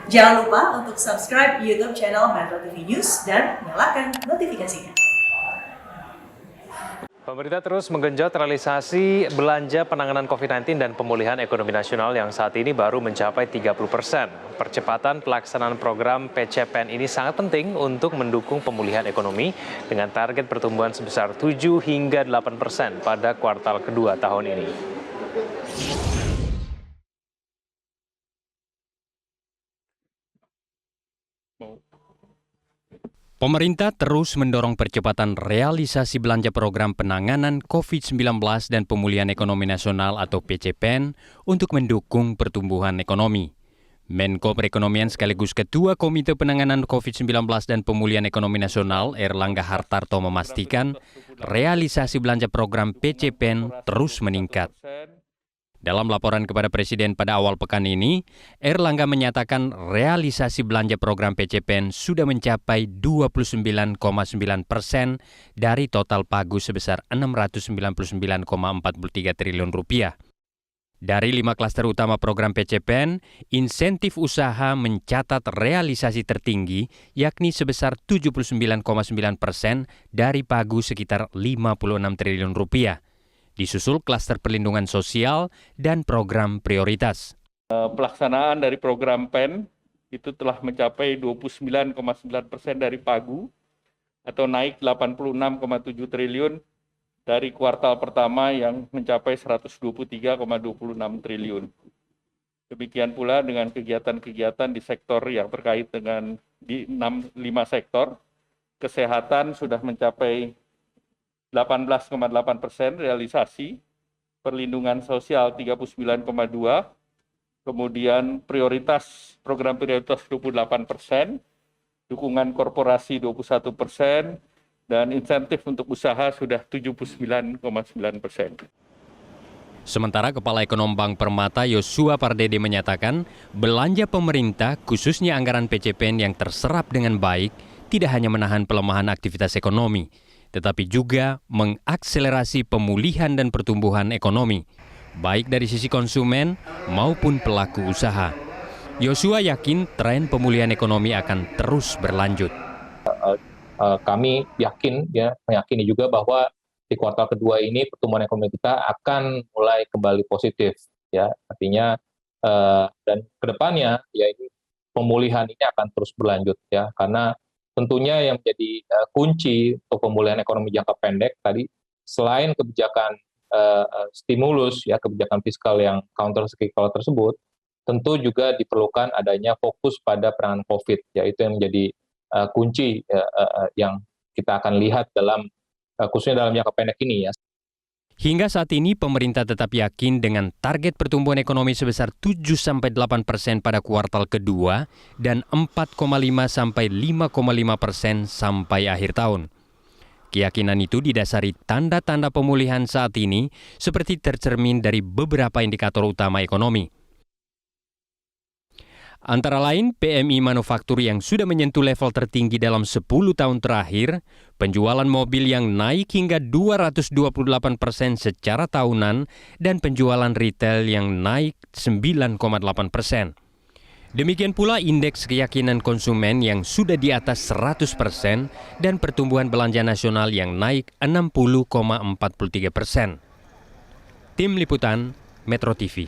Jangan lupa untuk subscribe YouTube channel Metro TV News dan nyalakan notifikasinya. Pemerintah terus menggenjot realisasi belanja penanganan COVID-19 dan pemulihan ekonomi nasional yang saat ini baru mencapai 30%. Percepatan pelaksanaan program PCPN ini sangat penting untuk mendukung pemulihan ekonomi dengan target pertumbuhan sebesar 7 hingga 8% pada kuartal kedua tahun ini. Pemerintah terus mendorong percepatan realisasi belanja program penanganan COVID-19 dan pemulihan ekonomi nasional atau PCPN untuk mendukung pertumbuhan ekonomi. Menko Perekonomian sekaligus Ketua Komite Penanganan COVID-19 dan Pemulihan Ekonomi Nasional Erlangga Hartarto memastikan realisasi belanja program PCPN terus meningkat. Dalam laporan kepada Presiden pada awal pekan ini, Erlangga menyatakan realisasi belanja program PCPN sudah mencapai 29,9% dari total pagu sebesar Rp699,43 triliun. Dari 5 klaster utama program PCPN, insentif usaha mencatat realisasi tertinggi yakni sebesar 79,9% dari pagu sekitar Rp56 triliun. Disusul klaster perlindungan sosial dan program prioritas. Pelaksanaan dari program PEN itu telah mencapai 29,9% dari pagu atau naik 86,7 triliun dari kuartal pertama yang mencapai 123,26 triliun. Demikian pula dengan kegiatan-kegiatan di sektor yang terkait dengan di 5 sektor, kesehatan sudah mencapai 18,8% realisasi, perlindungan sosial 39,2%, kemudian program prioritas 28%, dukungan korporasi 21%, dan insentif untuk usaha sudah 79,9%. Sementara Kepala Ekonom Bank Permata Yosua Pardede menyatakan belanja pemerintah khususnya anggaran PCPN yang terserap dengan baik tidak hanya menahan pelemahan aktivitas ekonomi, tetapi juga mengakselerasi pemulihan dan pertumbuhan ekonomi, baik dari sisi konsumen maupun pelaku usaha. Yosua yakin tren pemulihan ekonomi akan terus berlanjut. Kami meyakini juga bahwa di kuartal kedua ini pertumbuhan ekonomi kita akan mulai kembali positif, ya. Artinya dan kedepannya ya ini pemulihan ini akan terus berlanjut, ya, karena tentunya yang menjadi kunci untuk pemulihan ekonomi jangka pendek tadi selain kebijakan stimulus, ya, kebijakan fiskal yang counter cyclical tersebut, tentu juga diperlukan adanya fokus pada penanganan COVID, yaitu yang menjadi kunci yang kita akan lihat khususnya dalam jangka pendek ini, ya. Hingga saat ini pemerintah tetap yakin dengan target pertumbuhan ekonomi sebesar 7-8% pada kuartal kedua dan 4,5-5,5% sampai akhir tahun. Keyakinan itu didasari tanda-tanda pemulihan saat ini seperti tercermin dari beberapa indikator utama ekonomi. Antara lain, PMI manufaktur yang sudah menyentuh level tertinggi dalam 10 tahun terakhir, penjualan mobil yang naik hingga 228% secara tahunan, dan penjualan retail yang naik 9,8%. Demikian pula indeks keyakinan konsumen yang sudah di atas 100% dan pertumbuhan belanja nasional yang naik 60,43%. Tim Liputan, Metro TV.